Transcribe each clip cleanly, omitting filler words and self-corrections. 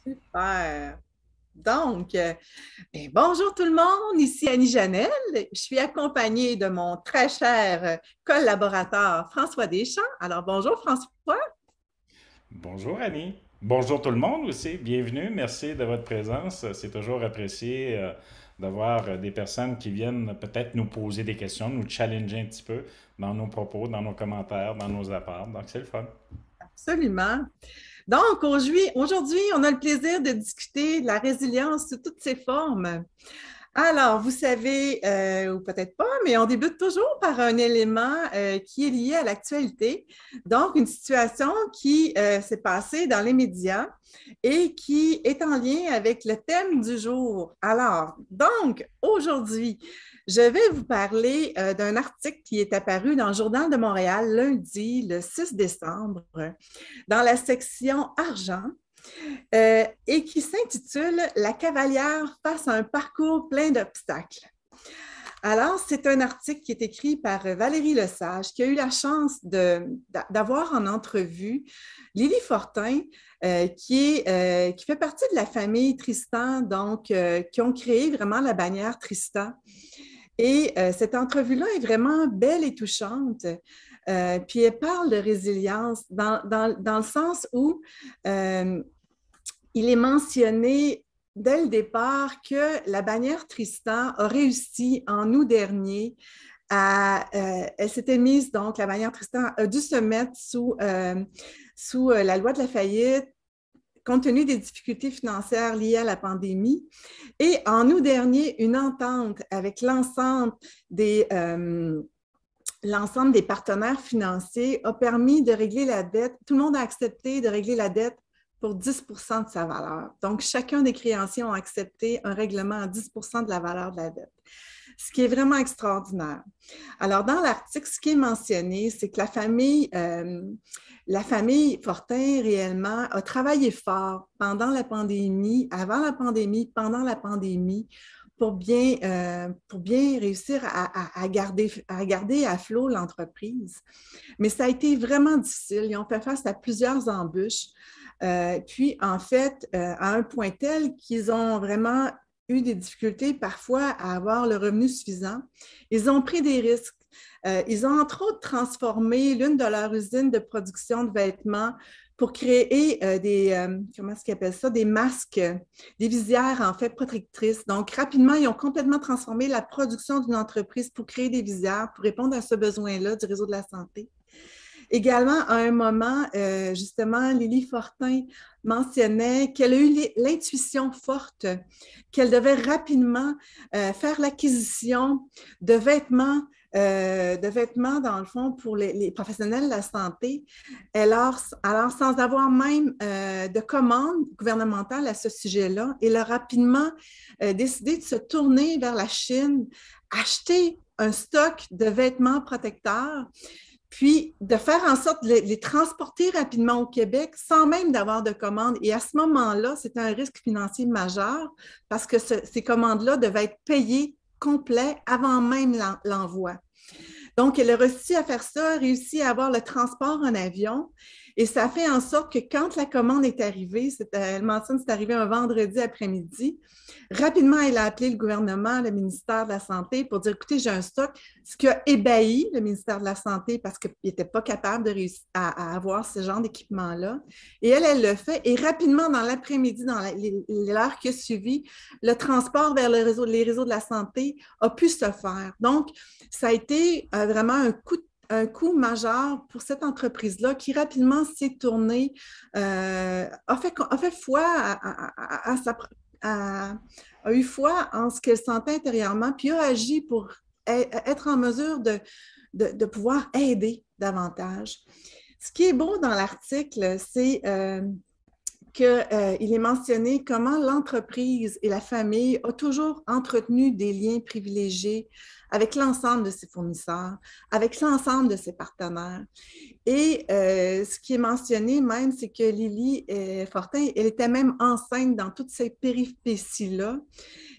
Super. Donc, bonjour tout le monde, ici Annie Janel. Je suis accompagnée de mon très cher collaborateur François Deschamps. Alors, bonjour François. Bonjour Annie. Bonjour tout le monde aussi. Bienvenue. Merci de votre présence. C'est toujours apprécié d'avoir des personnes qui viennent peut-être nous poser des questions, nous challenger un petit peu dans nos propos, dans nos commentaires, dans nos apports. Donc c'est le fun. Absolument. Donc, aujourd'hui, on a le plaisir de discuter de la résilience sous toutes ses formes. Alors, vous savez, ou peut-être pas, mais on débute toujours par un élément qui est lié à l'actualité. Donc, une situation qui s'est passée dans les médias et qui est en lien avec le thème du jour. Alors, donc, aujourd'hui, je vais vous parler d'un article qui est apparu dans le Journal de Montréal lundi, le 6 décembre, dans la section Argent et qui s'intitule La cavalière face à un parcours plein d'obstacles. Alors, c'est un article qui est écrit par Valérie Lesage, qui a eu la chance d'avoir en entrevue Lily Fortin, qui fait partie de la famille Tristan, donc qui ont créé vraiment la bannière Tristan. Et cette entrevue-là est vraiment belle et touchante. Puis elle parle de résilience dans le sens où il est mentionné dès le départ que la bannière Tristan a réussi en août dernier elle s'était mise, donc la bannière Tristan a dû se mettre sous la loi de la faillite compte tenu des difficultés financières liées à la pandémie. Et en août dernier, une entente avec l'ensemble des partenaires financiers a permis de régler la dette. Tout le monde a accepté de régler la dette pour 10 de sa valeur. Donc, chacun des créanciers ont accepté un règlement à 10 de la valeur de la dette, ce qui est vraiment extraordinaire. Alors, dans l'article, ce qui est mentionné, c'est que la famille Fortin, réellement, a travaillé fort pendant la pandémie, avant la pandémie, pendant la pandémie, pour bien réussir à garder à flot l'entreprise. Mais ça a été vraiment difficile. Ils ont fait face à plusieurs embûches. Puis, en fait, à un point tel qu'ils ont vraiment eu des difficultés parfois à avoir le revenu suffisant. Ils ont pris des risques. Ils ont entre autres transformé l'une de leurs usines de production de vêtements pour créer comment est-ce qu'ils appellent ça, des masques, des visières en fait protectrices. Donc, rapidement, ils ont complètement transformé la production d'une entreprise pour créer des visières, pour répondre à ce besoin-là du réseau de la santé. Également, à un moment, justement, Lily Fortin mentionnait qu'elle a eu l'intuition forte qu'elle devait rapidement faire l'acquisition de vêtements, dans le fond, pour les professionnels de la santé. Alors sans avoir même de commande gouvernementale à ce sujet-là, elle a rapidement décidé de se tourner vers la Chine, acheter un stock de vêtements protecteurs, puis de faire en sorte de les transporter rapidement au Québec sans même d'avoir de commandes. Et à ce moment-là, c'était un risque financier majeur parce que ces commandes-là devaient être payées complet avant même l'envoi. Donc, elle a réussi à faire ça, réussi à avoir le transport en avion. Et ça fait en sorte que quand la commande est arrivée, elle mentionne que c'est arrivé un vendredi après-midi, rapidement, elle a appelé le gouvernement, le ministère de la Santé pour dire, écoutez, j'ai un stock, ce qui a ébahi le ministère de la Santé parce qu'il n'était pas capable de réussir à avoir ce genre d'équipement-là. Et elle le fait. Et rapidement, dans l'après-midi, dans l'heure qui a suivi, le transport vers les réseaux de la santé a pu se faire. Donc, ça a été vraiment un coup majeur pour cette entreprise-là qui rapidement s'est tournée, a fait foi a eu foi en ce qu'elle sentait intérieurement, puis a agi pour être en mesure de pouvoir aider davantage. Ce qui est beau dans l'article, c'est qu'il est mentionné comment l'entreprise et la famille ont toujours entretenu des liens privilégiés avec l'ensemble de ses fournisseurs, avec l'ensemble de ses partenaires. Et ce qui est mentionné même, c'est que Lily Fortin, elle était même enceinte dans toutes ces péripéties-là.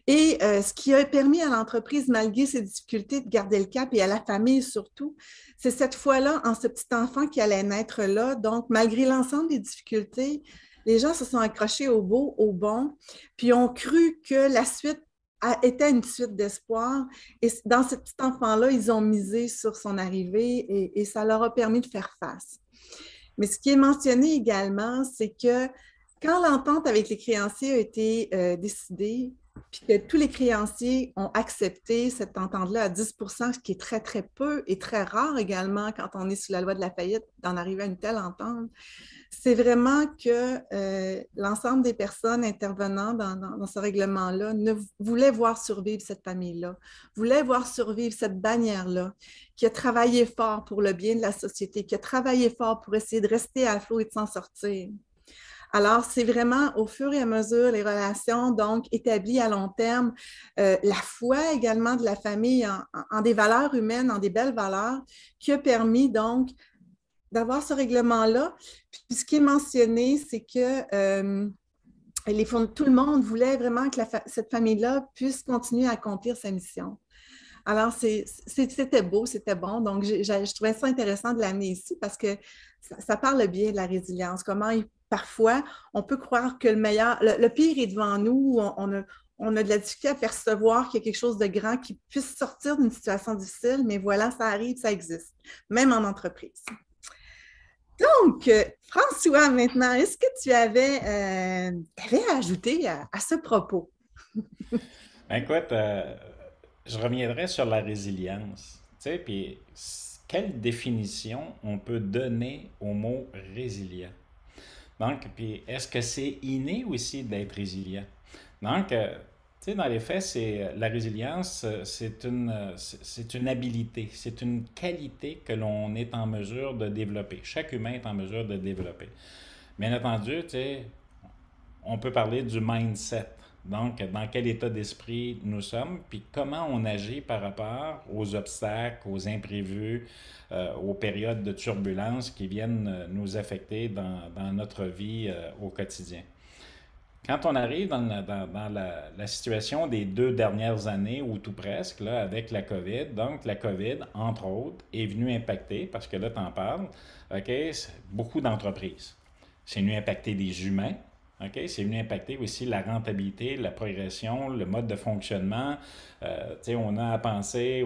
Et ce qui a permis à l'entreprise, malgré ses difficultés, de garder le cap et à la famille surtout, c'est cette fois-là, en ce petit enfant qui allait naître là. Donc, malgré l'ensemble des difficultés, Les gens se sont accrochés au beau, au bon, puis ont cru que la suite était une suite d'espoir. Et dans ce petit enfant-là, ils ont misé sur son arrivée et ça leur a permis de faire face. Mais ce qui est mentionné également, c'est que quand l'entente avec les créanciers a été décidée, puis que tous les créanciers ont accepté cette entente-là à 10 ce qui est très, très peu et très rare également quand on est sous la loi de la faillite d'en arriver à une telle entente, c'est vraiment que l'ensemble des personnes intervenant dans ce règlement-là ne voulaient voir survivre cette famille-là, voulaient voir survivre cette bannière-là, qui a travaillé fort pour le bien de la société, qui a travaillé fort pour essayer de rester à flot et de s'en sortir. Alors, c'est vraiment au fur et à mesure les relations donc établies à long terme, la foi également de la famille en des valeurs humaines, en des belles valeurs, qui a permis donc d'avoir ce règlement-là. Puis ce qui est mentionné, c'est que tout le monde voulait vraiment que cette famille-là puisse continuer à accomplir sa mission. Alors, c'était beau, c'était bon. Donc, je trouvais ça intéressant de l'amener ici parce que ça parle bien de la résilience. Comment parfois, on peut croire que le pire est devant nous, on a de la difficulté à percevoir qu'il y a quelque chose de grand qui puisse sortir d'une situation difficile, mais voilà, ça arrive, ça existe, même en entreprise. Donc, François, maintenant, est-ce que tu avais à ajouter à ce propos? Écoute, je reviendrai sur la résilience. Tu sais, puis quelle définition on peut donner au mot résilient? Donc, puis est-ce que c'est inné aussi d'être résilient? Donc, tu sais, dans les faits, la résilience, c'est une habilité, c'est une qualité que l'on est en mesure de développer. Chaque humain est en mesure de développer. Bien entendu, tu sais, on peut parler du mindset. Donc, dans quel état d'esprit nous sommes, puis comment on agit par rapport aux obstacles, aux imprévus, aux périodes de turbulence qui viennent nous affecter dans notre vie au quotidien. Quand on arrive dans la situation des 2 dernières années, ou tout presque, là, avec la COVID, donc la COVID, entre autres, est venue impacter, parce que là, tu en parles, OK, beaucoup d'entreprises. C'est venu impacter des humains, OK, c'est venu impacter aussi la rentabilité, la progression, le mode de fonctionnement. On a à penser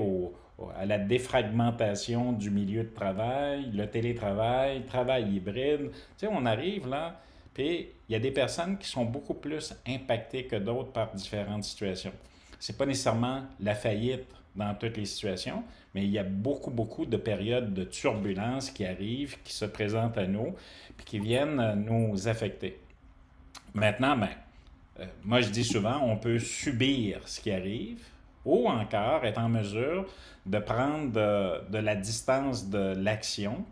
à la défragmentation du milieu de travail, le télétravail, le travail hybride. On arrive là, puis il y a des personnes qui sont beaucoup plus impactées que d'autres par différentes situations. C'est pas nécessairement la faillite dans toutes les situations, mais il y a beaucoup, beaucoup de périodes de turbulence qui arrivent, qui se présentent à nous, puis qui viennent nous affecter. Maintenant, moi je dis souvent, on peut subir ce qui arrive ou encore être en mesure de prendre de la distance de l'action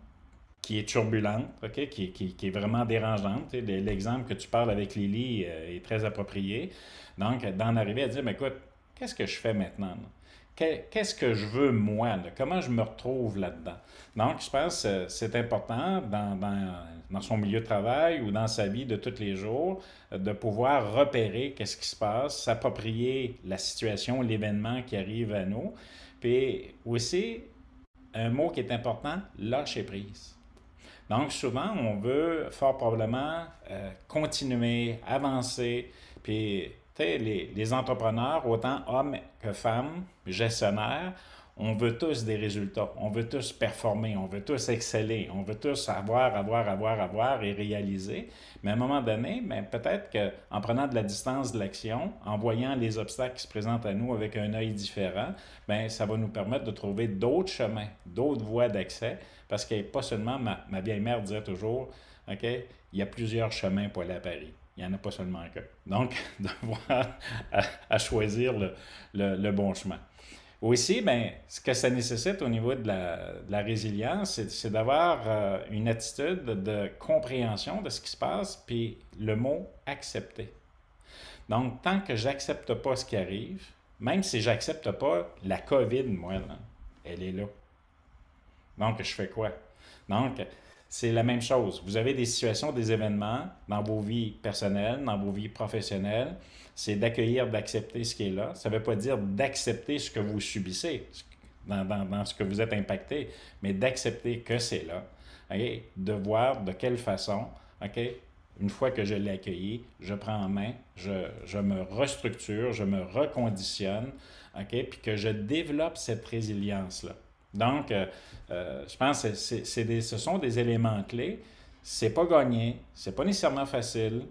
qui est turbulente, ok, qui est vraiment dérangeante. L'exemple que tu parles avec Lily est très approprié. Donc, d'en arriver à dire, mais écoute, qu'est-ce que je fais maintenant? Là? Qu'est-ce que je veux moi? Là? Comment je me retrouve là-dedans? Donc, je pense que c'est important dans son milieu de travail ou dans sa vie de tous les jours de pouvoir repérer qu'est-ce qui se passe, s'approprier la situation, l'événement qui arrive à nous. Puis aussi, un mot qui est important, lâcher prise. Donc, souvent, on veut fort probablement continuer, avancer. Puis, tu sais, les entrepreneurs, autant hommes que femmes, gestionnaires, on veut tous des résultats. On veut tous performer. On veut tous exceller. On veut tous avoir et réaliser. Mais à un moment donné, ben, peut-être qu'en prenant de la distance de l'action, en voyant les obstacles qui se présentent à nous avec un œil différent, ben, ça va nous permettre de trouver d'autres chemins, d'autres voies d'accès. Parce que pas seulement, ma vieille mère disait toujours, OK, il y a plusieurs chemins pour aller à Paris. Il n'y en a pas seulement un. Donc, devoir à choisir le bon chemin. Aussi, ben, ce que ça nécessite au niveau de la résilience, c'est d'avoir une attitude de compréhension de ce qui se passe, puis le mot accepter. Donc, tant que j'accepte pas ce qui arrive, même si j'accepte pas la COVID, moi, là, elle est là. Donc, je fais quoi? Donc, c'est la même chose. Vous avez des situations, des événements dans vos vies personnelles, dans vos vies professionnelles. C'est d'accueillir, d'accepter ce qui est là. Ça ne veut pas dire d'accepter ce que vous subissez dans ce que vous êtes impacté, mais d'accepter que c'est là. Okay? De voir de quelle façon, okay? une fois que je l'ai accueilli, je prends en main, je me restructure, je me reconditionne, OK? Puis que je développe cette résilience-là. Donc, je pense que ce sont des éléments clés. C'est pas gagné, c'est pas nécessairement facile.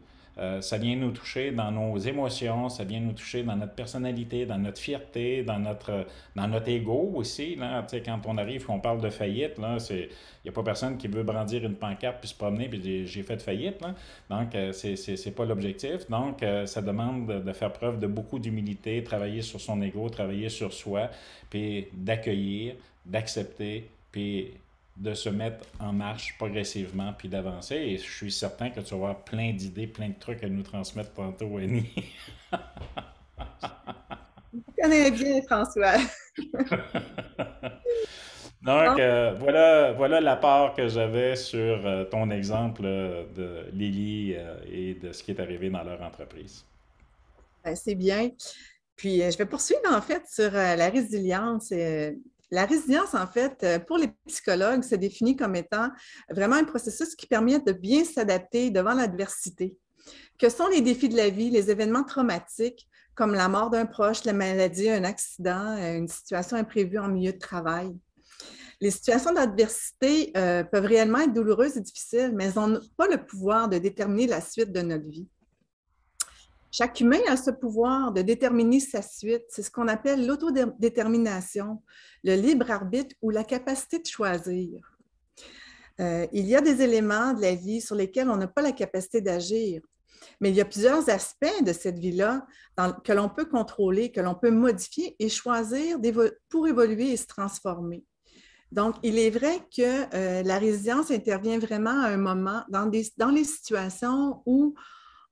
Ça vient nous toucher dans nos émotions, ça vient nous toucher dans notre personnalité, dans notre fierté, dans notre ego aussi. Là. Tu sais, quand on arrive, qu'on parle de faillite, là, il n'y a pas personne qui veut brandir une pancarte puis se promener puis dire j'ai fait faillite. Là. Donc, c'est pas l'objectif. Donc, ça demande de faire preuve de beaucoup d'humilité, travailler sur son ego, travailler sur soi, puis d'accueillir, d'accepter, puis de se mettre en marche progressivement puis d'avancer. Et je suis certain que tu vas avoir plein d'idées, plein de trucs à nous transmettre tantôt, Annie. Je connais bien, François. Donc, Donc, voilà la part que j'avais sur ton exemple de Lily et de ce qui est arrivé dans leur entreprise. ben, c'est bien. Puis, je vais poursuivre en fait sur la résilience. La résilience, en fait, pour les psychologues, se définit comme étant vraiment un processus qui permet de bien s'adapter devant l'adversité. Que sont les défis de la vie, les événements traumatiques, comme la mort d'un proche, la maladie, un accident, une situation imprévue en milieu de travail? Les situations d'adversité peuvent réellement être douloureuses et difficiles, mais elles n'ont pas le pouvoir de déterminer la suite de notre vie. Chaque humain a ce pouvoir de déterminer sa suite. C'est ce qu'on appelle l'autodétermination, le libre arbitre ou la capacité de choisir. Il y a des éléments de la vie sur lesquels on n'a pas la capacité d'agir, mais il y a plusieurs aspects de cette vie-là que l'on peut contrôler, que l'on peut modifier et choisir pour évoluer et se transformer. Donc, il est vrai que la résilience intervient vraiment à un moment dans les situations où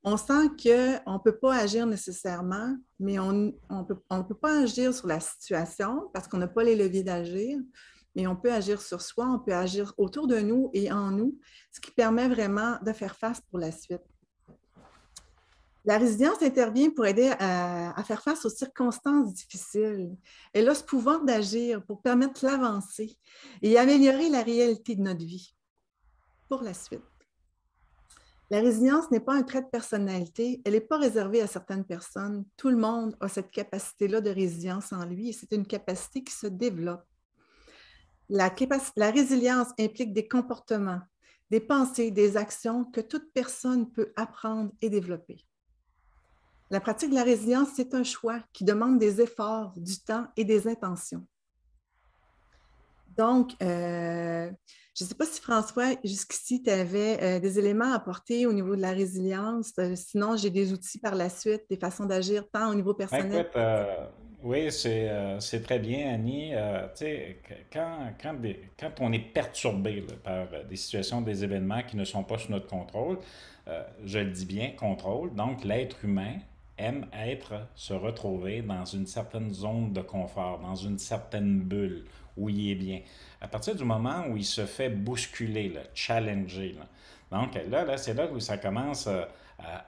on sent qu'on ne peut pas agir nécessairement, mais on ne peut pas agir sur la situation parce qu'on n'a pas les leviers d'agir, mais on peut agir sur soi, on peut agir autour de nous et en nous, ce qui permet vraiment de faire face pour la suite. La résilience intervient pour aider à faire face aux circonstances difficiles. Elle a ce pouvoir d'agir pour permettre l'avancée et améliorer la réalité de notre vie pour la suite. La résilience n'est pas un trait de personnalité, elle n'est pas réservée à certaines personnes. Tout le monde a cette capacité-là de résilience en lui et c'est une capacité qui se développe. La résilience implique des comportements, des pensées, des actions que toute personne peut apprendre et développer. La pratique de la résilience, c'est un choix qui demande des efforts, du temps et des intentions. Donc, je ne sais pas si François, jusqu'ici, tu avais des éléments à apporter au niveau de la résilience. Sinon, j'ai des outils par la suite, des façons d'agir tant au niveau Ben, personnel. écoute, oui, c'est très bien, Annie. Tu sais, quand on est perturbé là, par des situations, des événements qui ne sont pas sous notre contrôle, je le dis bien, contrôle, donc l'être humain aime se retrouver dans une certaine zone de confort, dans une certaine bulle où il est bien. À partir du moment où il se fait bousculer, là, challenger, là, donc c'est là où ça commence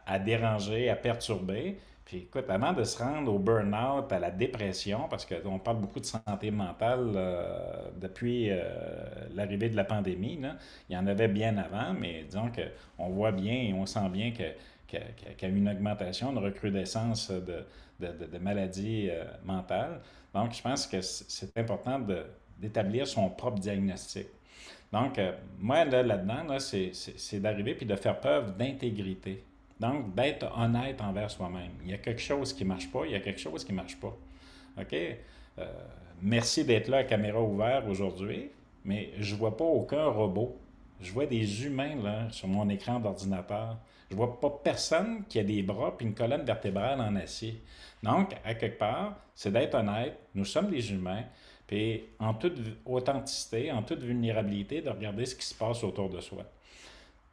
à déranger, à perturber. Puis écoute, avant de se rendre au burn-out, à la dépression, parce qu'on parle beaucoup de santé mentale depuis l'arrivée de la pandémie, là, il y en avait bien avant, mais disons qu'on voit bien et on sent bien qu'il y a une augmentation, une recrudescence de maladies mentales. Donc, je pense que c'est important d'établir son propre diagnostic. Donc, moi, là-dedans, là, c'est d'arriver puis de faire preuve d'intégrité. Donc, d'être honnête envers soi-même. Il y a quelque chose qui ne marche pas, il y a quelque chose qui ne marche pas. OK? Merci d'être là à caméra ouverte aujourd'hui, mais je ne vois pas aucun robot. Je vois des humains là, sur mon écran d'ordinateur. Je ne vois pas personne qui a des bras puis une colonne vertébrale en acier. Donc, à quelque part, c'est d'être honnête. Nous sommes des humains. Puis, en toute authenticité, en toute vulnérabilité, de regarder ce qui se passe autour de soi.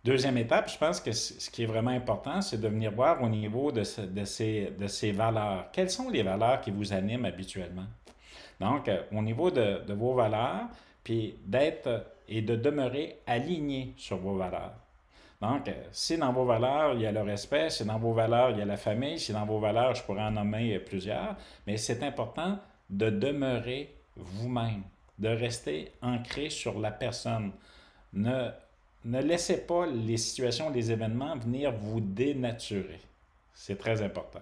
Deuxième étape, je pense que ce qui est vraiment important, c'est de venir voir au niveau de ces valeurs. Quelles sont les valeurs qui vous animent habituellement? Donc, au niveau de vos valeurs, puis d'être et de demeurer aligné sur vos valeurs. Donc, si dans vos valeurs, il y a le respect, si dans vos valeurs, il y a la famille, si dans vos valeurs, je pourrais en nommer plusieurs, mais c'est important de demeurer vous-même, de rester ancré sur la personne. Ne ne laissez pas les situations, les événements venir vous dénaturer. C'est très important.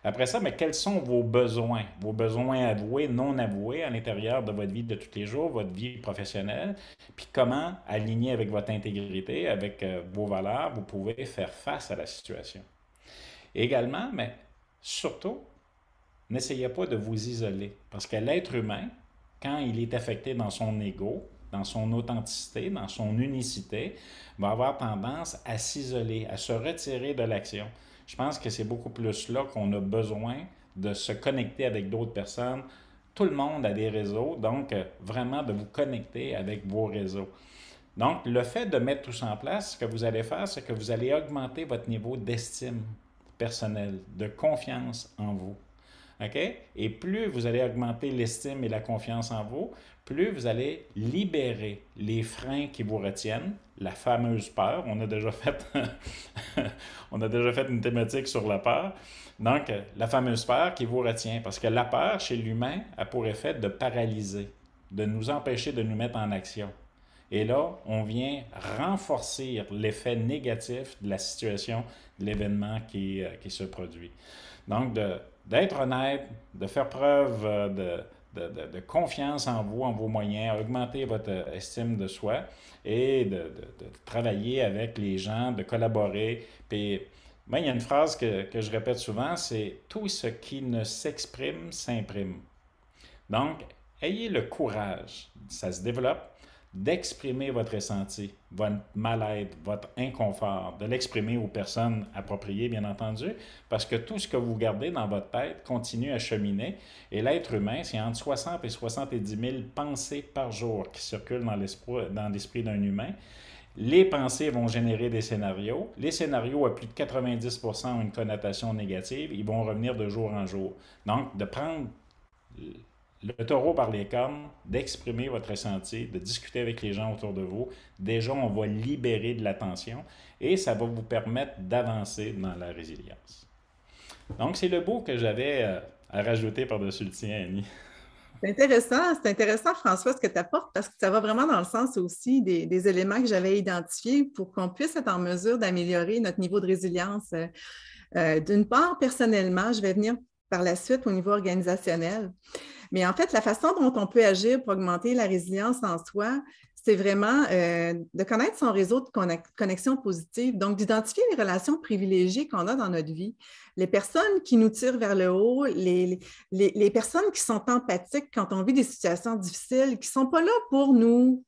Après ça, mais quels sont vos besoins? Vos besoins avoués, non avoués à l'intérieur de votre vie de tous les jours, votre vie professionnelle, puis comment, aligné avec votre intégrité, avec vos valeurs, vous pouvez faire face à la situation. Également, mais surtout, n'essayez pas de vous isoler, parce que l'être humain, quand il est affecté dans son ego, dans son authenticité, dans son unicité, va avoir tendance à s'isoler, à se retirer de l'action. Je pense que c'est beaucoup plus là qu'on a besoin de se connecter avec d'autres personnes. Tout le monde a des réseaux, donc vraiment de vous connecter avec vos réseaux. Donc, le fait de mettre tout ça en place, ce que vous allez faire, c'est que vous allez augmenter votre niveau d'estime personnelle, de confiance en vous. OK? Et plus vous allez augmenter l'estime et la confiance en vous, plus vous allez libérer les freins qui vous retiennent, la fameuse peur. On a déjà fait, on a déjà fait une thématique sur la peur. Donc, la fameuse peur qui vous retient. Parce que la peur, chez l'humain, a pour effet de paralyser, de nous empêcher de nous mettre en action. Et là, on vient renforcer l'effet négatif de la situation, de l'événement qui se produit. Donc, d'être honnête, de faire preuve de confiance en vous, en vos moyens, augmenter votre estime de soi et de travailler avec les gens, de collaborer. Puis, moi, il y a une phrase que je répète souvent, c'est « Tout ce qui ne s'exprime s'imprime ». Donc, ayez le courage, ça se développe, d'exprimer votre ressenti, votre mal-être, votre inconfort, de l'exprimer aux personnes appropriées, bien entendu, parce que tout ce que vous gardez dans votre tête continue à cheminer. Et l'être humain, c'est entre 60 et 70 000 pensées par jour qui circulent dans l'esprit d'un humain. Les pensées vont générer des scénarios. Les scénarios, à plus de 90% ont une connotation négative. Ils vont revenir de jour en jour. Donc, de prendre le taureau par les cornes, d'exprimer votre ressenti, de discuter avec les gens autour de vous. Déjà, on va libérer de la tension et ça va vous permettre d'avancer dans la résilience. Donc, c'est le bout que j'avais à rajouter par-dessus le tien, Annie. C'est intéressant, François, ce que tu apportes, parce que ça va vraiment dans le sens aussi des éléments que j'avais identifiés pour qu'on puisse être en mesure d'améliorer notre niveau de résilience. D'une part, personnellement, je vais venir par la suite au niveau organisationnel. Mais en fait, la façon dont on peut agir pour augmenter la résilience en soi, c'est vraiment de connaître son réseau de connexion positive, donc d'identifier les relations privilégiées qu'on a dans notre vie, les personnes qui nous tirent vers le haut, les personnes qui sont empathiques quand on vit des situations difficiles, qui ne sont pas là pour nous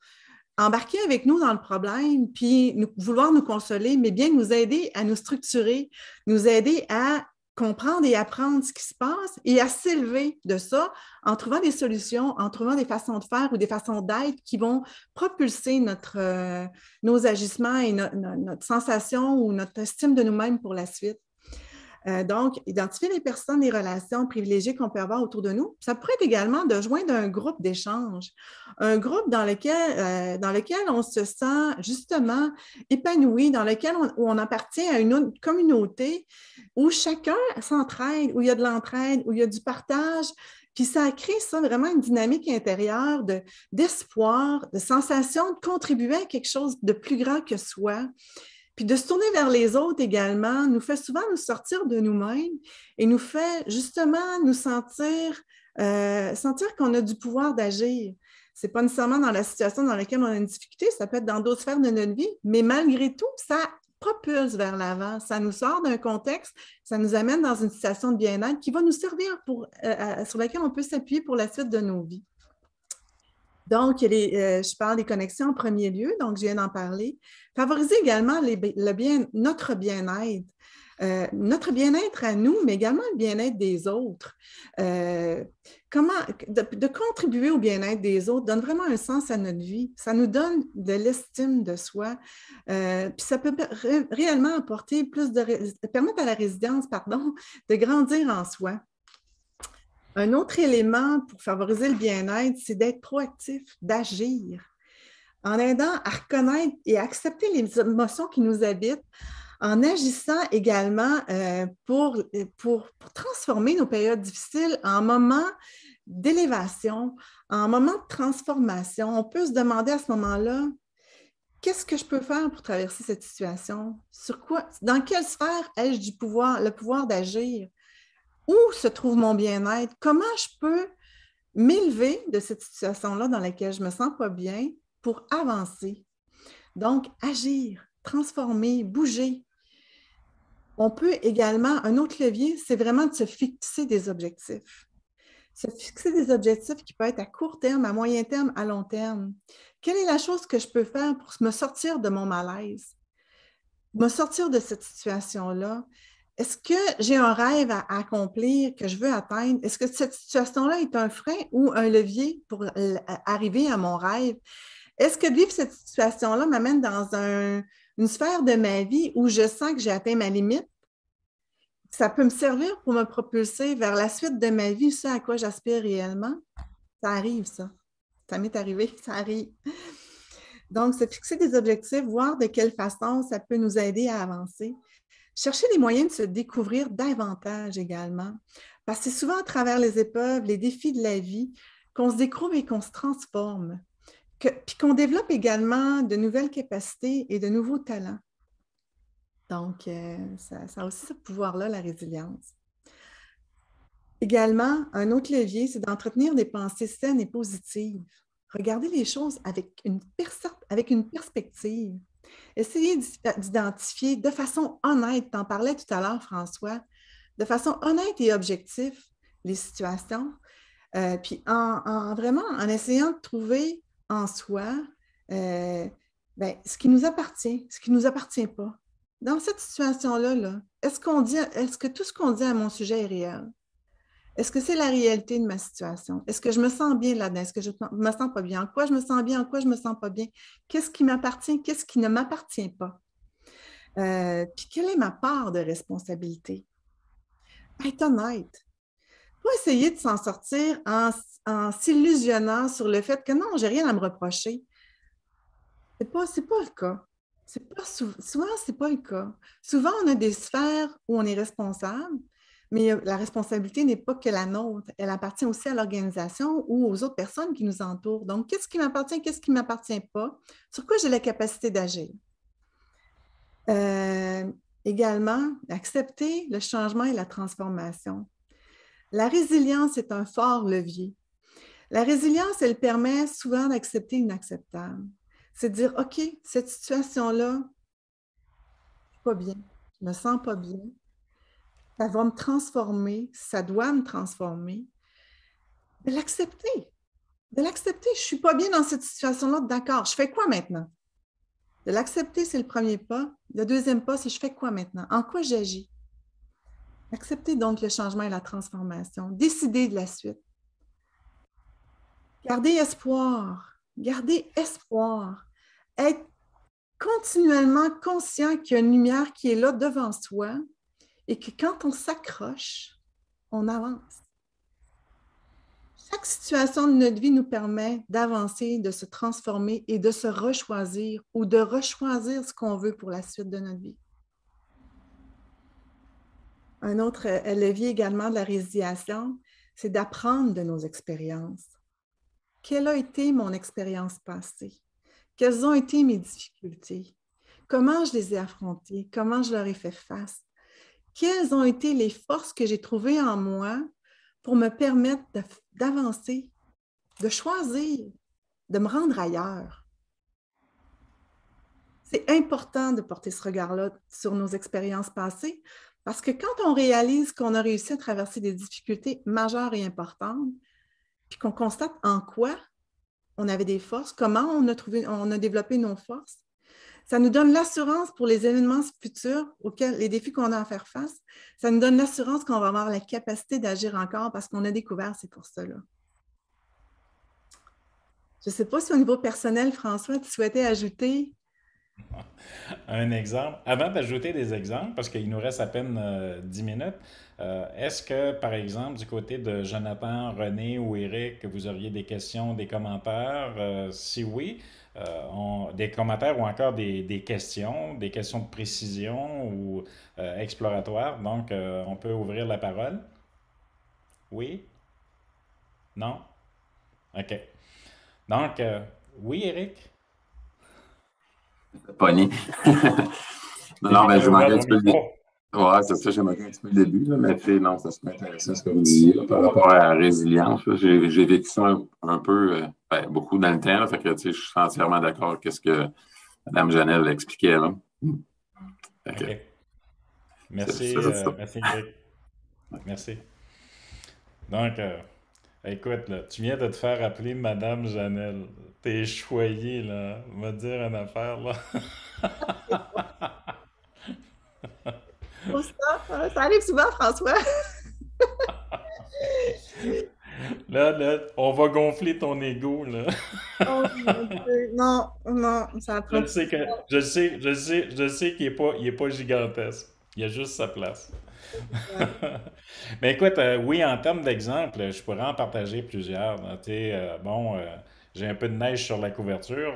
embarquer avec nous dans le problème, puis vouloir nous consoler, mais bien nous aider à nous structurer, nous aider à comprendre et apprendre ce qui se passe et à s'élever de ça en trouvant des solutions, en trouvant des façons de faire ou des façons d'être qui vont propulser nos agissements et notre sensation ou notre estime de nous-mêmes pour la suite. Donc, identifier les personnes, les relations privilégiées qu'on peut avoir autour de nous. Ça pourrait être également de joindre un groupe d'échange, un groupe dans lequel on se sent justement épanoui, dans lequel on appartient à une communauté où chacun s'entraide, où il y a de l'entraide, où il y a du partage. Puis ça crée ça vraiment une dynamique intérieure d'espoir, de sensation de contribuer à quelque chose de plus grand que soi. Puis de se tourner vers les autres également nous fait souvent nous sortir de nous-mêmes et nous fait justement nous sentir qu'on a du pouvoir d'agir. Ce n'est pas nécessairement dans la situation dans laquelle on a une difficulté, ça peut être dans d'autres sphères de notre vie, mais malgré tout, ça propulse vers l'avant. Ça nous sort d'un contexte, ça nous amène dans une situation de bien-être qui va nous servir sur laquelle on peut s'appuyer pour la suite de nos vies. Donc, je parle des connexions en premier lieu, donc je viens d'en parler. Favoriser également notre bien-être. Notre bien-être à nous, mais également le bien-être des autres. De contribuer au bien-être des autres donne vraiment un sens à notre vie. Ça nous donne de l'estime de soi. Puis ça peut réellement apporter permettre à la résilience, de grandir en soi. Un autre élément pour favoriser le bien-être, c'est d'être proactif, d'agir, en aidant à reconnaître et à accepter les émotions qui nous habitent, en agissant également pour transformer nos périodes difficiles en moments d'élévation, en moments de transformation. On peut se demander à ce moment-là, qu'est-ce que je peux faire pour traverser cette situation? Sur quoi, dans quelle sphère ai-je du pouvoir, le pouvoir d'agir? Où se trouve mon bien-être? Comment je peux m'élever de cette situation-là dans laquelle je ne me sens pas bien pour avancer? Donc, agir, transformer, bouger. On peut également, un autre levier, c'est vraiment de se fixer des objectifs. Se fixer des objectifs qui peuvent être à court terme, à moyen terme, à long terme. Quelle est la chose que je peux faire pour me sortir de mon malaise, me sortir de cette situation-là? Est-ce que j'ai un rêve à accomplir que je veux atteindre? Est-ce que cette situation-là est un frein ou un levier pour arriver à mon rêve? Est-ce que vivre cette situation-là m'amène dans une sphère de ma vie où je sens que j'ai atteint ma limite? Ça peut me servir pour me propulser vers la suite de ma vie, ce à quoi j'aspire réellement. Ça arrive, ça. Ça m'est arrivé, ça arrive. Donc, se fixer des objectifs, voir de quelle façon ça peut nous aider à avancer. Chercher les moyens de se découvrir davantage également. Parce que c'est souvent à travers les épreuves, les défis de la vie, qu'on se découvre et qu'on se transforme. Puis qu'on développe également de nouvelles capacités et de nouveaux talents. Donc, ça a aussi ce pouvoir-là, la résilience. Également, un autre levier, c'est d'entretenir des pensées saines et positives. Regarder les choses avec une perspective. Essayer d'identifier de façon honnête, tu en parlais tout à l'heure, François, de façon honnête et objective les situations, puis vraiment en essayant de trouver en soi ben, ce qui nous appartient, ce qui ne nous appartient pas. Dans cette situation-là, là, est-ce que tout ce qu'on dit à mon sujet est réel? Est-ce que c'est la réalité de ma situation? Est-ce que je me sens bien là-dedans? Est-ce que je ne me sens pas bien? En quoi je me sens bien? En quoi je ne me sens pas bien? Qu'est-ce qui m'appartient? Qu'est-ce qui ne m'appartient pas? Puis quelle est ma part de responsabilité? Être honnête. Pas essayer de s'en sortir en s'illusionnant sur le fait que non, j'ai rien à me reprocher. C'est pas le cas. Souvent, c'est pas le cas. Souvent, on a des sphères où on est responsable, mais la responsabilité n'est pas que la nôtre. Elle appartient aussi à l'organisation ou aux autres personnes qui nous entourent. Donc, qu'est-ce qui m'appartient, qu'est-ce qui ne m'appartient pas? Sur quoi j'ai la capacité d'agir? Euh, Également, accepter le changement et la transformation. La résilience est un fort levier. La résilience, elle permet souvent d'accepter l'inacceptable. C'est de dire, OK, cette situation-là, je ne suis pas bien, je ne me sens pas bien, ça va me transformer, ça doit me transformer. De l'accepter, je ne suis pas bien dans cette situation-là, d'accord, je fais quoi maintenant? De l'accepter, c'est le premier pas. Le deuxième pas, c'est je fais quoi maintenant? En quoi j'agis? Accepter donc le changement et la transformation. Décider de la suite. Garder espoir. Garder espoir. Être continuellement conscient qu'il y a une lumière qui est là devant soi et que quand on s'accroche, on avance. Chaque situation de notre vie nous permet d'avancer, de se transformer et de se rechoisir ou de rechoisir ce qu'on veut pour la suite de notre vie. Un autre levier également de la résiliation, c'est d'apprendre de nos expériences. Quelle a été mon expérience passée? Quelles ont été mes difficultés? Comment je les ai affrontées? Comment je leur ai fait face? Quelles ont été les forces que j'ai trouvées en moi pour me permettre d'avancer, de choisir, de me rendre ailleurs? C'est important de porter ce regard-là sur nos expériences passées parce que quand on réalise qu'on a réussi à traverser des difficultés majeures et importantes, puis qu'on constate en quoi on avait des forces, comment on a développé nos forces, ça nous donne l'assurance pour les événements futurs, les défis qu'on a à faire face. Ça nous donne l'assurance qu'on va avoir la capacité d'agir encore parce qu'on a découvert ces forces-là. Je ne sais pas si au niveau personnel, François, tu souhaitais ajouter. Un exemple. Avant d'ajouter des exemples, parce qu'il nous reste à peine 10 minutes, est-ce que, par exemple, du côté de Jonathan, René ou Eric, vous auriez des questions, des commentaires? Si oui, des commentaires ou encore des questions de précision ou exploratoires. Donc, on peut ouvrir la parole. Oui? Non? OK. Donc, oui, Eric? Pogné. Non, C'est non, lui qui mais avait je ouvert manquais un ton petit peu le début. micro. Ouais, c'est ça, j'ai manqué un petit peu le début, là, mais tu sais, non, c'est super intéressant ce que vous disiez là, par rapport à la résilience. Là. J'ai vécu ça un peu, ben, beaucoup dans le temps, là, fait que tu sais, je suis entièrement d'accord avec ce que Mme Janelle expliquait. Là. Fait que, OK. c'est juste ça. Merci, Eric. Merci. Donc, écoute, là, tu viens de te faire appeler Madame Janelle. T'es choyé, là. Va te dire une affaire, là. Pour ça arrive souvent, François. Là, on va gonfler ton ego, là. Oh mon Dieu. Non, non, ça Je prend le plus. sais que, je sais qu'il est pas gigantesque. Il a juste sa place. Mais écoute, oui, en termes d'exemple, je pourrais en partager plusieurs. Là. Tu sais, bon, j'ai un peu de neige sur la couverture,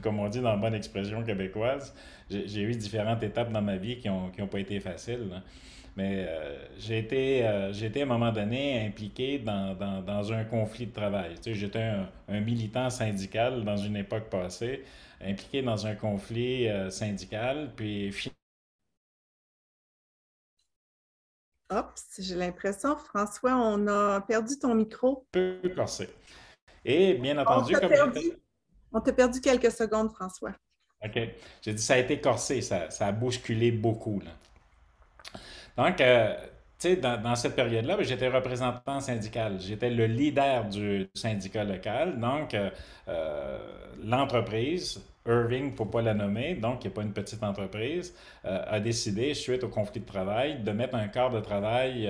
comme on dit dans la bonne expression québécoise. J'ai eu différentes étapes dans ma vie qui ont pas été faciles. Là. Mais j'ai été à un moment donné impliqué dans un conflit de travail. Tu sais, j'étais un militant syndical dans une époque passée, impliqué dans un conflit syndical, puis Hop, j'ai l'impression, François, on a perdu ton micro. peu corsé. Et bien On entendu, t'a comme perdu. j'étais... On t'a perdu quelques secondes, François. OK. J'ai dit, ça a été corsé, ça a bousculé beaucoup, là. Donc, tu sais, dans cette période-là, ben, j'étais représentant syndical. J'étais le leader du syndicat local. Donc, l'entreprise, Irving, pour ne pas la nommer, donc qui n'est pas une petite entreprise, a décidé, suite au conflit de travail, de mettre un quart de travail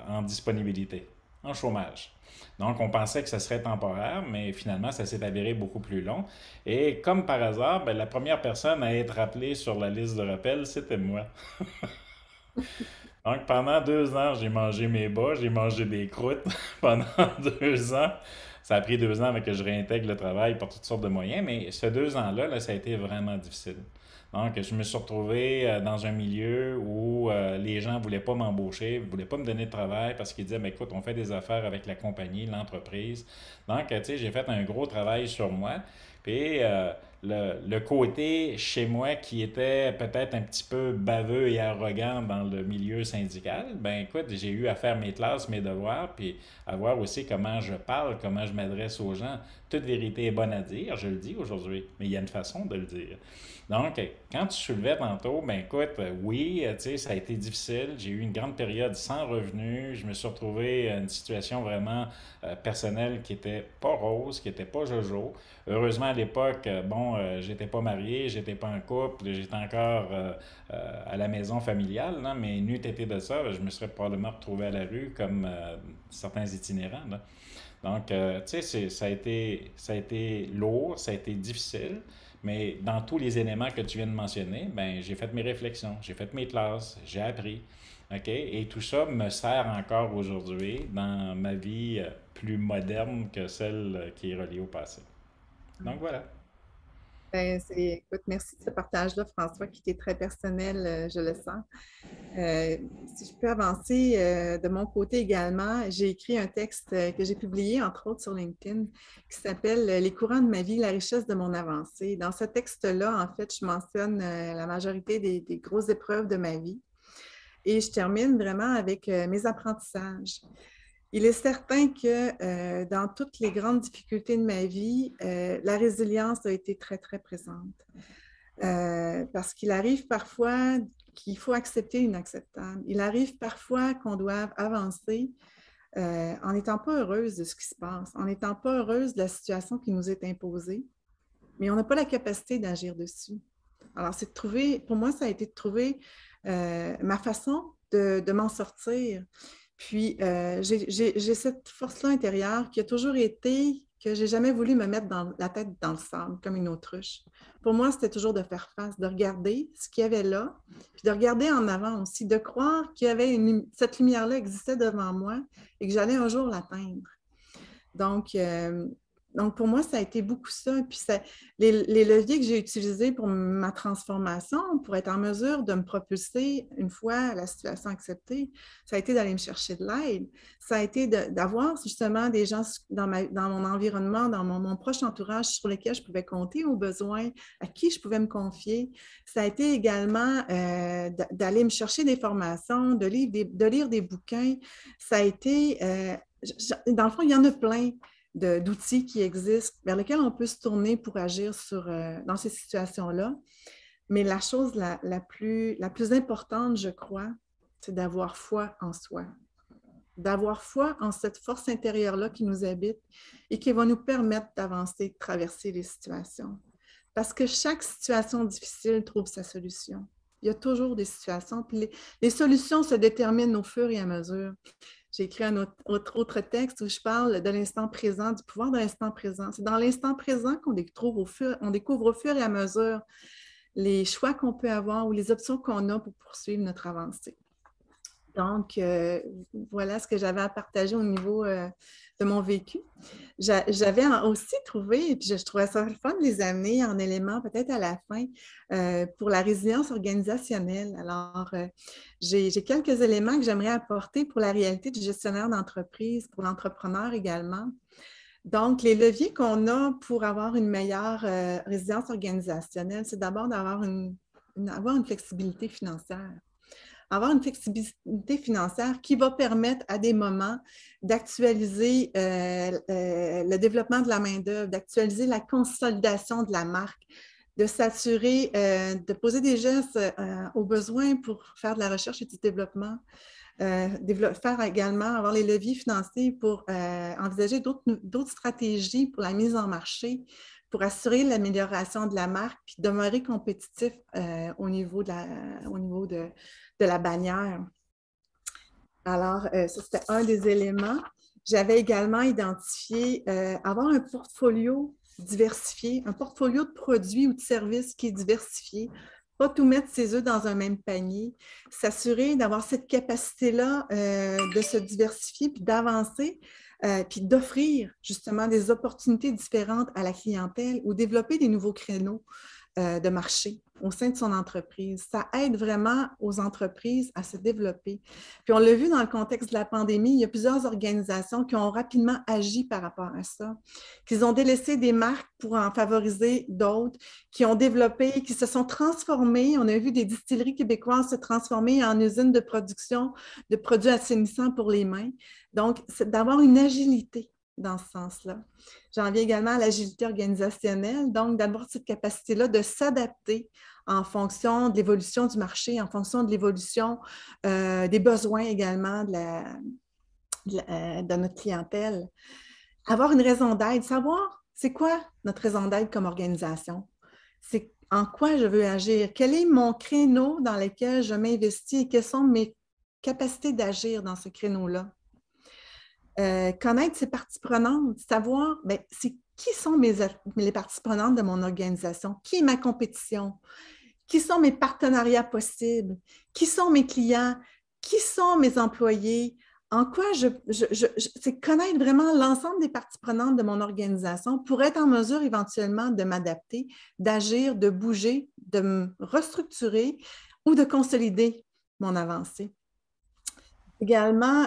en disponibilité, en chômage. Donc, on pensait que ce serait temporaire, mais finalement, ça s'est avéré beaucoup plus long. Et comme par hasard, ben, la première personne à être appelée sur la liste de rappel, c'était moi. Donc, pendant 2 ans, j'ai mangé mes bas, j'ai mangé des croûtes pendant 2 ans. Ça a pris 2 ans avant que je réintègre le travail par toutes sortes de moyens, mais ces 2 ans-là, là, ça a été vraiment difficile. Donc, je me suis retrouvé dans un milieu où les gens ne voulaient pas m'embaucher, ne voulaient pas me donner de travail parce qu'ils disaient, mais écoute, on fait des affaires avec la compagnie, l'entreprise. Donc, tu sais, j'ai fait un gros travail sur moi. Puis, le côté chez moi qui était peut-être un petit peu baveux et arrogant dans le milieu syndical, ben écoute, j'ai eu à faire mes classes, mes devoirs, puis à voir aussi comment je parle, comment je m'adresse aux gens. Toute vérité est bonne à dire, je le dis aujourd'hui, mais il y a une façon de le dire. Donc, quand tu soulevais tantôt, ben écoute, oui, tu sais, ça a été difficile. J'ai eu une grande période sans revenus. Je me suis retrouvé à une situation vraiment personnelle qui était pas rose, qui était pas jojo. Heureusement, à l'époque, bon, j'étais pas marié, j'étais pas en couple, j'étais encore à la maison familiale, là, mais n'eût été de ça, je me serais probablement retrouvé à la rue comme certains itinérants. Là. Donc, tu sais, ça a été lourd, ça a été difficile, mais dans tous les éléments que tu viens de mentionner, ben, j'ai fait mes réflexions, j'ai fait mes classes, j'ai appris. OK? Et tout ça me sert encore aujourd'hui dans ma vie plus moderne que celle qui est reliée au passé. Donc voilà. Ben, écoute, merci de ce partage-là, François, qui était très personnel, je le sens. Euh, Si je peux avancer de mon côté également, j'ai écrit un texte que j'ai publié, entre autres, sur LinkedIn, qui s'appelle Les courants de ma vie, la richesse de mon avancée. Dans ce texte-là, en fait, je mentionne la majorité des grosses épreuves de ma vie et je termine vraiment avec mes apprentissages. Il est certain que dans toutes les grandes difficultés de ma vie, la résilience a été très, très présente. Parce qu'il arrive parfois qu'il faut accepter l'inacceptable. Il arrive parfois qu'on doit avancer en n'étant pas heureuse de ce qui se passe, en n'étant pas heureuse de la situation qui nous est imposée, mais on n'a pas la capacité d'agir dessus. Alors, c'est de trouver, pour moi, ça a été de trouver ma façon de m'en sortir. Puis, j'ai cette force-là intérieure qui a toujours été que j'ai jamais voulu me mettre la tête dans le sable comme une autruche. Pour moi, c'était toujours de faire face, de regarder ce qu'il y avait là, puis de regarder en avant aussi, de croire qu'il y avait cette lumière-là existait devant moi et que j'allais un jour l'atteindre. Donc, Donc, pour moi, ça a été beaucoup ça. Puis, les leviers que j'ai utilisés pour ma transformation, pour être en mesure de me propulser une fois la situation acceptée, ça a été d'aller me chercher de l'aide. Ça a été d'avoir justement des gens dans mon environnement, dans mon proche entourage sur lesquels je pouvais compter aux besoins, à qui je pouvais me confier. Ça a été également d'aller me chercher des formations, de lire des bouquins. Ça a été, dans le fond, il y en a plein d'outils qui existent, vers lesquels on peut se tourner pour agir dans ces situations-là. Mais la chose la plus importante, je crois, c'est d'avoir foi en soi. D'avoir foi en cette force intérieure-là qui nous habite et qui va nous permettre d'avancer, de traverser les situations. Parce que chaque situation difficile trouve sa solution. Il y a toujours des situations, puis les solutions se déterminent au fur et à mesure. J'ai écrit un autre texte où je parle de l'instant présent, du pouvoir de l'instant présent. C'est dans l'instant présent qu'on découvre au fur et à mesure les choix qu'on peut avoir ou les options qu'on a pour poursuivre notre avancée. Donc, voilà ce que j'avais à partager au niveau de mon vécu. J'avais aussi trouvé, et puis je trouvais ça le fun de les amener en éléments peut-être à la fin, pour la résilience organisationnelle. Alors, j'ai quelques éléments que j'aimerais apporter pour la réalité du gestionnaire d'entreprise, pour l'entrepreneur également. Donc, les leviers qu'on a pour avoir une meilleure résilience organisationnelle, c'est d'abord d'avoir avoir une flexibilité financière. Avoir une flexibilité financière qui va permettre à des moments d'actualiser le développement de la main-d'œuvre, d'actualiser la consolidation de la marque, de s'assurer de poser des gestes aux besoins pour faire de la recherche et du développement, faire également, avoir les leviers financiers pour envisager d'autres stratégies pour la mise en marché, pour assurer l'amélioration de la marque, puis demeurer compétitif au niveau de la bannière. Alors, ça, c'était un des éléments. J'avais également identifié avoir un portfolio diversifié, un portfolio de produits ou de services qui est diversifié. Pas tout mettre ses œufs dans un même panier. S'assurer d'avoir cette capacité-là de se diversifier puis d'avancer, puis d'offrir justement des opportunités différentes à la clientèle ou développer des nouveaux créneaux de marché au sein de son entreprise. Ça aide vraiment aux entreprises à se développer. Puis on l'a vu dans le contexte de la pandémie, il y a plusieurs organisations qui ont rapidement agi par rapport à ça, qu'ils ont délaissé des marques pour en favoriser d'autres, qui ont développé, qui se sont transformées. On a vu des distilleries québécoises se transformer en usines de production de produits assainissants pour les mains. Donc, c'est d'avoir une agilité dans ce sens-là. J'en viens également à l'agilité organisationnelle, donc d'avoir cette capacité-là de s'adapter en fonction de l'évolution du marché, en fonction de l'évolution des besoins également de notre clientèle. Avoir une raison d'être, savoir c'est quoi notre raison d'être comme organisation, c'est en quoi je veux agir, quel est mon créneau dans lequel je m'investis et quelles sont mes capacités d'agir dans ce créneau-là. Connaître ses parties prenantes, savoir c'est qui sont les parties prenantes de mon organisation, qui est ma compétition, qui sont mes partenariats possibles, qui sont mes clients, qui sont mes employés, en quoi c'est connaître vraiment l'ensemble des parties prenantes de mon organisation pour être en mesure éventuellement de m'adapter, d'agir, de bouger, de me restructurer ou de consolider mon avancée. Également,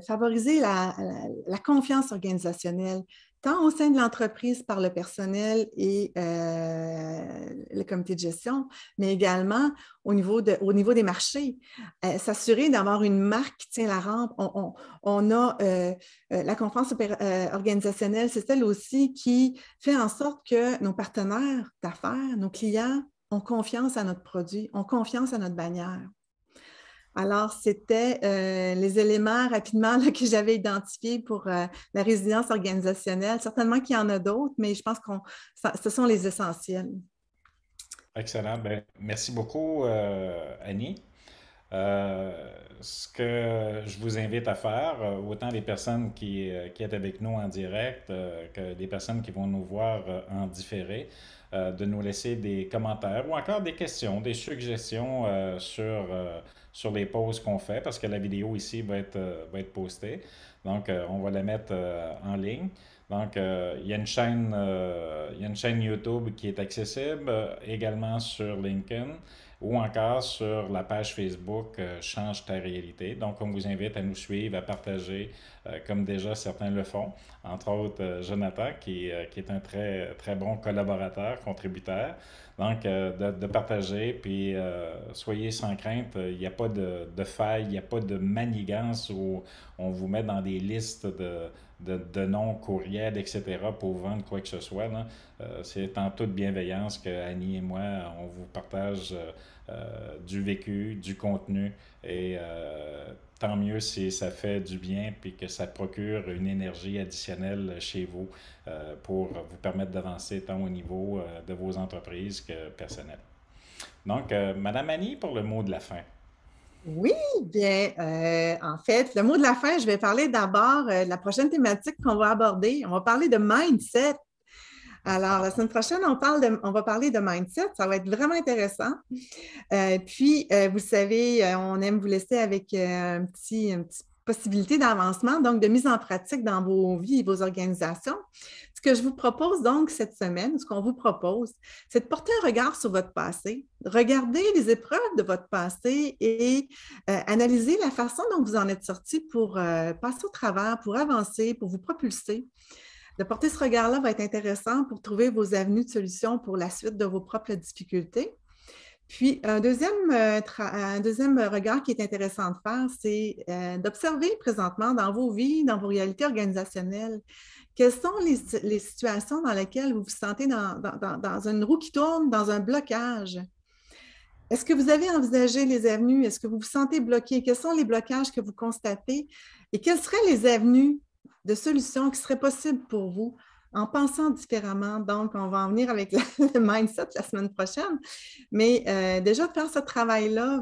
favoriser la confiance organisationnelle, tant au sein de l'entreprise par le personnel et le comité de gestion, mais également au niveau des marchés. S'assurer d'avoir une marque qui tient la rampe. On a la confiance organisationnelle, c'est celle aussi qui fait en sorte que nos partenaires d'affaires, nos clients, ont confiance à notre produit, ont confiance à notre bannière. Alors, c'était les éléments rapidement là, que j'avais identifiés pour la résilience organisationnelle. Certainement qu'il y en a d'autres, mais je pense que ce sont les essentiels. Excellent. Ben, merci beaucoup, Annie. Ce que je vous invite à faire, autant les personnes qui est avec nous en direct que les personnes qui vont nous voir en différé, de nous laisser des commentaires ou encore des questions, des suggestions sur les posts qu'on fait parce que la vidéo ici va être postée. Donc, on va la mettre en ligne. Donc, il y a une chaîne YouTube qui est accessible, également sur LinkedIn ou encore sur la page Facebook Change ta réalité. Donc, on vous invite à nous suivre, à partager, comme déjà certains le font. Entre autres, Jonathan, qui est un très, très bon collaborateur, contributeur. Donc, de partager, puis soyez sans crainte, il n'y a pas de faille, il n'y a pas de manigance où on vous met dans des listes de noms, courriels, etc. pour vendre quoi que ce soit. Là. C'est en toute bienveillance que Annie et moi, on vous partage du vécu, du contenu et tant mieux si ça fait du bien puis que ça procure une énergie additionnelle chez vous pour vous permettre d'avancer tant au niveau de vos entreprises que personnel. Donc, Madame Annie, pour le mot de la fin. Oui, bien, en fait, le mot de la fin, je vais parler d'abord de la prochaine thématique qu'on va aborder. On va parler de mindset. Alors, la semaine prochaine, on va parler de mindset. Ça va être vraiment intéressant. Vous savez, on aime vous laisser avec une petite possibilité d'avancement, donc de mise en pratique dans vos vies et vos organisations. Ce que je vous propose donc cette semaine, ce qu'on vous propose, c'est de porter un regard sur votre passé, regarder les épreuves de votre passé et analyser la façon dont vous en êtes sorti pour passer au travers, pour avancer, pour vous propulser. De porter ce regard-là va être intéressant pour trouver vos avenues de solutions pour la suite de vos propres difficultés. Puis, un deuxième regard qui est intéressant de faire, c'est d'observer présentement dans vos vies, dans vos réalités organisationnelles, quelles sont les situations dans lesquelles vous vous sentez dans une roue qui tourne, dans un blocage. Est-ce que vous avez envisagé les avenues? Est-ce que vous vous sentez bloqué? Quels sont les blocages que vous constatez? Et quelles seraient les avenues de solutions qui seraient possibles pour vous en pensant différemment? Donc, on va en venir avec le mindset la semaine prochaine. Mais déjà, de faire ce travail-là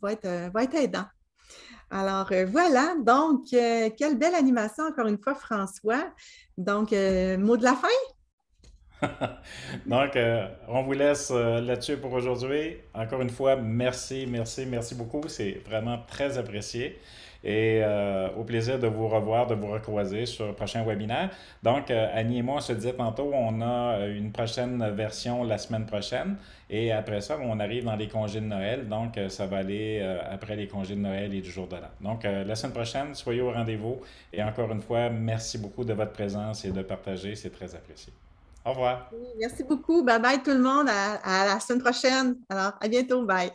va être aidant. Alors, voilà. Donc, quelle belle animation, encore une fois, François. Donc, mot de la fin? Donc, on vous laisse là-dessus pour aujourd'hui. Encore une fois, merci, merci, merci beaucoup. C'est vraiment très apprécié. Et au plaisir de vous revoir, de vous recroiser sur le prochain webinaire. Donc, Annie et moi, on se disait tantôt, on a une prochaine version la semaine prochaine. Et après ça, on arrive dans les congés de Noël. Donc, ça va aller après les congés de Noël et du jour de l'an. Donc, la semaine prochaine, soyez au rendez-vous. Et encore une fois, merci beaucoup de votre présence et de partager. C'est très apprécié. Au revoir. Merci beaucoup. Bye bye tout le monde. À la semaine prochaine. Alors, à bientôt. Bye.